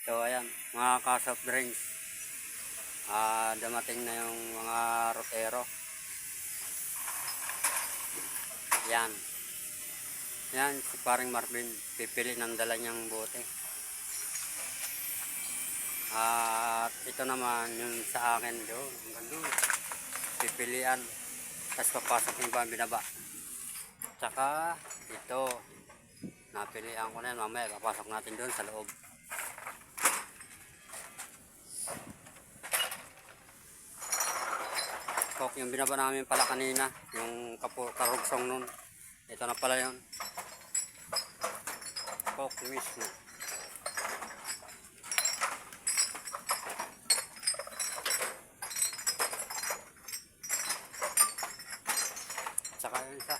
So ayan, mga ka-soft drinks. Dumating na yung mga rotero. Yan. Yan, si paring Marvin. Pipili ng dala niyang bote. At ito naman yung sa akin doon. Hanggang doon. Pipilian. Tapos papasok yung ba binaba. Tsaka ito. Napilian ko na yan. Mamaya papasok natin doon sa loob. Coke yung binaba namin pala kanina. Yung karugsong nun. Ito na pala yun. Coke mismo. Tsaka yun isa.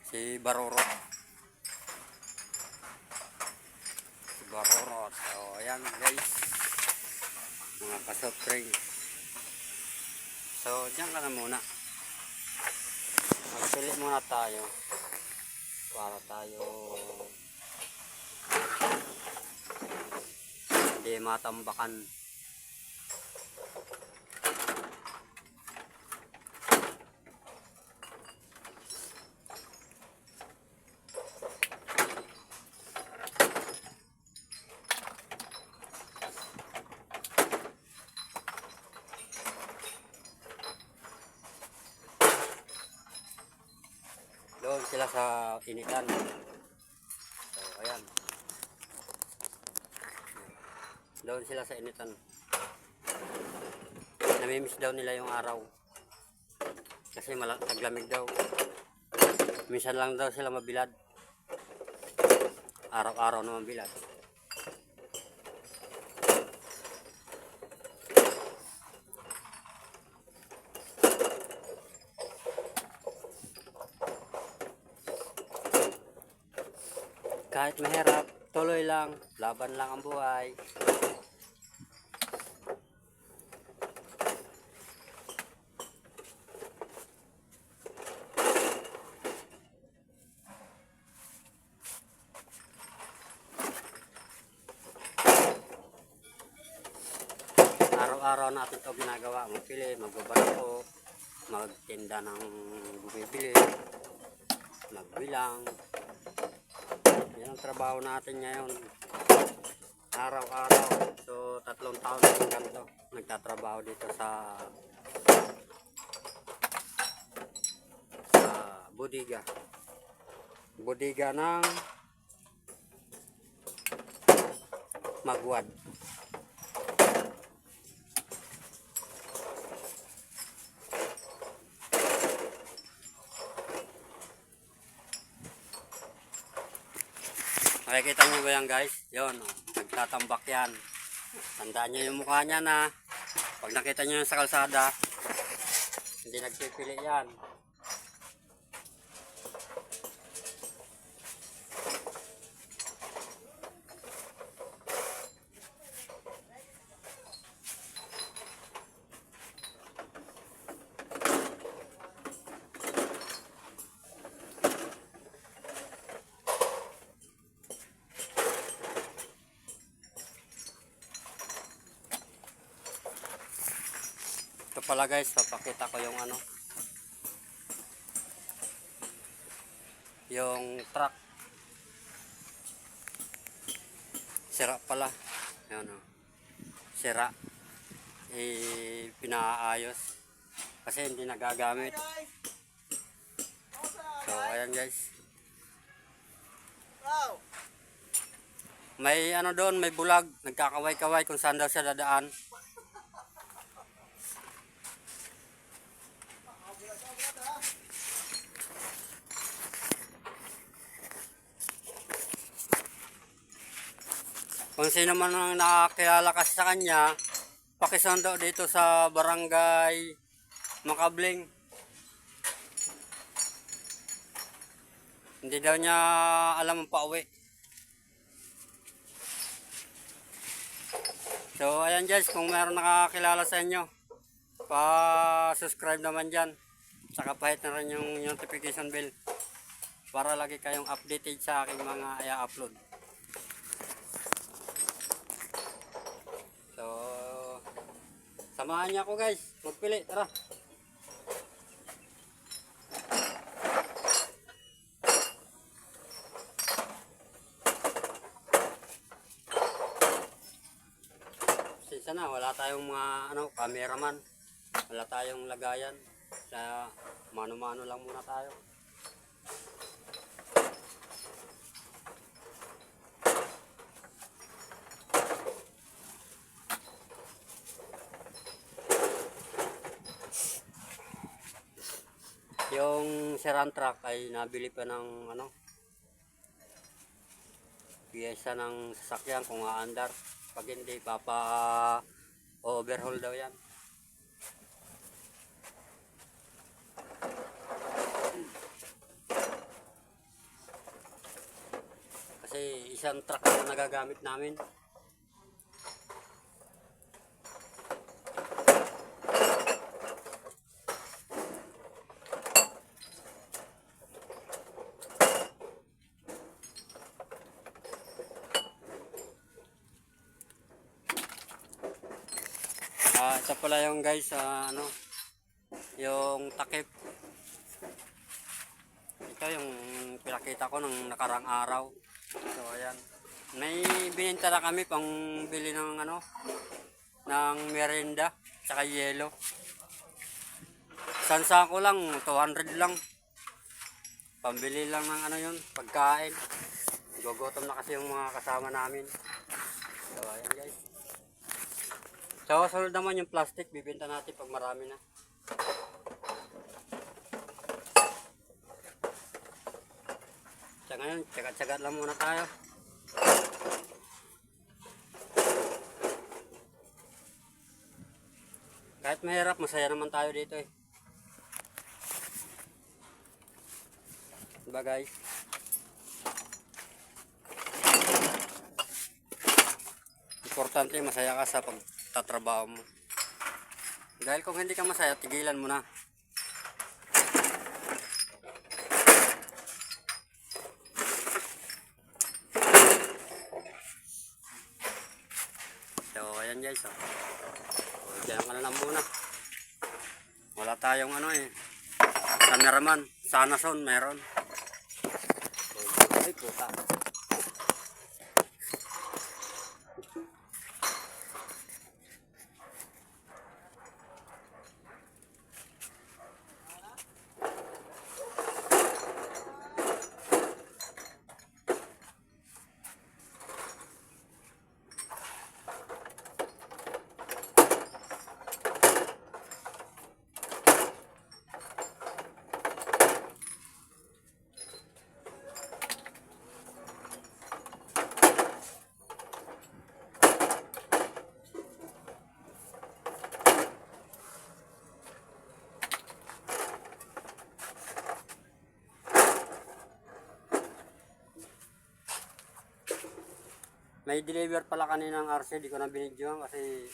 Si Barorot. Si Barorot. So ayan guys. Mga ka-soft drinks. So dyan ka na muna. Magpili muna tayo. Para tayo hindi matambakan. Doon sila sa initan. So ayan. Doon sila sa initan. Namimiss daw nila yung araw. Kasi taglamig daw. Minsan lang daw sila mabilad. Araw-araw naman bilad. Kahit mahirap, tuloy lang. Laban lang ang buhay. Araw-araw natin ito ginagawa. Magpili, magbabarako, magtinda ng bumibili, magbilang. Yan ang trabaho natin ngayon. Araw-araw. So 3 taon na yung ganito. Nagtatrabaho dito sa bodega. Bodega ng Magwad. Makikita nyo ba yan guys? Yun, nagtatambak yan. Tandaan nyo yung mukha niya na pag nakita nyo yan sa kalsada, hindi nagpipili yan. Ito pala guys, papakita ko yung yung truck. Sira pala. Ayan o. Sira. Pinaayos. Kasi hindi nagagamit. So ayan guys. May doon, may bulag. Nagkakaway-kaway kung saan daw siya dadaan. Kung sino man ang nakakilala kasi sa kanya, pakisundo dito sa barangay Makabling. Hindi daw niya alam ang pauwi. So ayan guys, kung meron nakakilala sa inyo, pa-subscribe naman dyan. Saka pahit na rin yung notification bell para lagi kayong updated sa aking mga i-upload. Samahan niya ako guys. Magpili. Tara. Sinsa na, wala tayong mga cameraman. Wala tayong lagayan. Kaya mano-mano lang muna tayo. Yung Seran truck ay nabili pa ng piyesa ng sasakyan kung aandar. Pag hindi, overhaul daw yan. Kasi isang truck na nagagamit namin. Ito pala yung guys, yung takip. Ito yung pinakita ko ng nakarang araw. So ayan. May bininta na kami pang bili ng ng merienda, tsaka yelo. Sansa ko lang, 200 lang. Pambili lang ng yun, pagkain. Gugutom na kasi yung mga kasama namin. So ayan guys. So, sunod naman yung plastic, bibenta natin pag marami na. So ngayon, tsagat-tsagat lang muna tayo. Kahit mahirap, masaya naman tayo dito eh. Diba guys? Importante masaya ka sa pagtatrabaho mo. Dahil kung hindi ka masaya, tigilan mo na. So ayan guys. So, diyan ka na lang muna. Wala tayong cameraman. Sana son meron. Ay puta. May deliver pala kanina ng RC, di ko na binidyohan kasi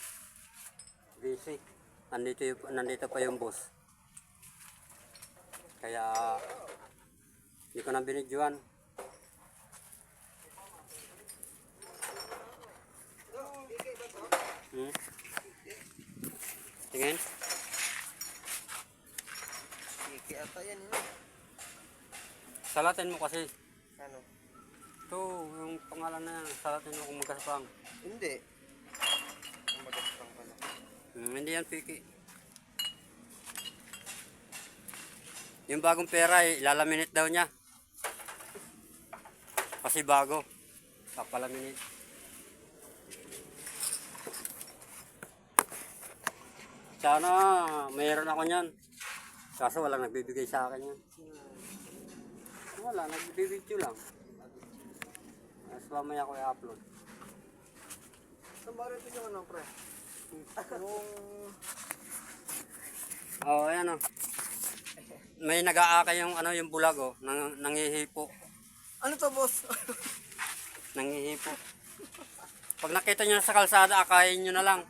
busy. Nandito pa yung boss. Kaya di ko na binidyohan. Tingin? Kiki ata yan yun. Salatin mo kasi. Ano? Ito, yung pangalan na yan. Salatin mo kung magkasapang. Hindi. Ang magaspang pala. Hindi yan piki. Yung bagong pera ilalaminate daw niya. Kasi bago. Papalaminate. Sana mayroon ako niyan. Kaso walang nagbibigay sa akin yan. Wala, nagbibideo lang. Mas mamaya ko i-upload. Saan ba rin yung pre? Oh, ayan oh. May nag-aakay yung yung bulag oh, nangihipo. Ano to, boss? Nangihipo. Pag nakita nyo sa kalsada, akayin nyo na lang.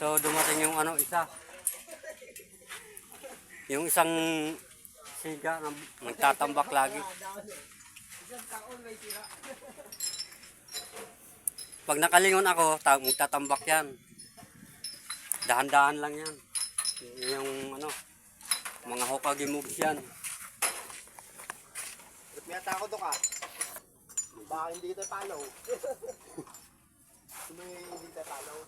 So dumating yung ano isa. Yung isang siga na nagtatambak lagi. Pag nakalingon ako, magtatambak yan. Dahan-dahan lang yan. Yung ano, mga Hokage moves yan. Ba't may atako doon ka? Baka hindi kita follow. Sino yung hindi kita follow?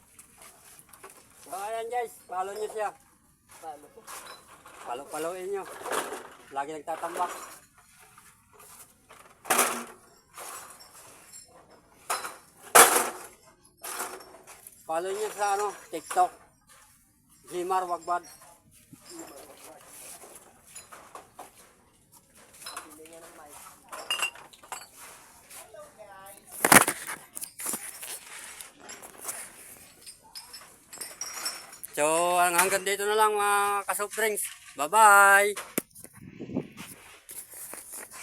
So ayan guys, follow nyo siya. Follow. Follow-followin nyo. Lagi nagtatambak. Follow nyo sa ano, TikTok. Jimar Wagbad. Pili nga ng mic. So hanggang dito na lang mga ka-soft drinks. Bye-bye!